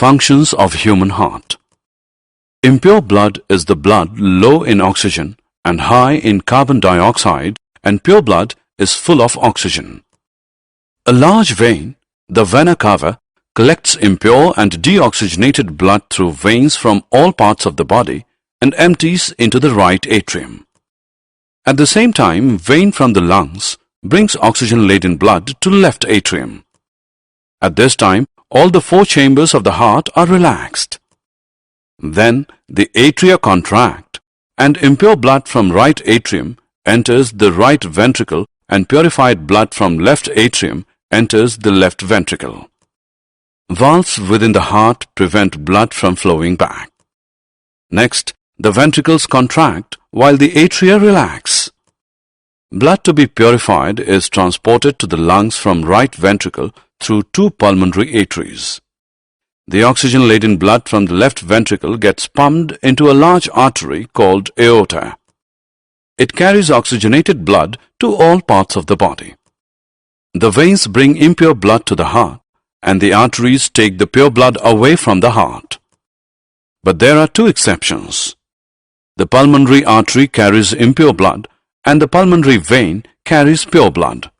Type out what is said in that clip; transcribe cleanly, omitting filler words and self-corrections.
Functions of human heart. Impure blood is the blood low in oxygen and high in carbon dioxide, and pure blood is full of oxygen. A large vein, the vena cava, collects impure and deoxygenated blood through veins from all parts of the body and empties into the right atrium. At the same time, vein from the lungs brings oxygen-laden blood to left atrium. At this time, all the four chambers of the heart are relaxed. Then the atria contract and impure blood from right atrium enters the right ventricle and purified blood from left atrium enters the left ventricle. Valves within the heart prevent blood from flowing back. Next, the ventricles contract while the atria relax. Blood to be purified is transported to the lungs from right ventricle through two pulmonary arteries. The oxygen-laden blood from the left ventricle gets pumped into a large artery called aorta. It carries oxygenated blood to all parts of the body. The veins bring impure blood to the heart, and the arteries take the pure blood away from the heart. But there are two exceptions. The pulmonary artery carries impure blood, and the pulmonary vein carries pure blood.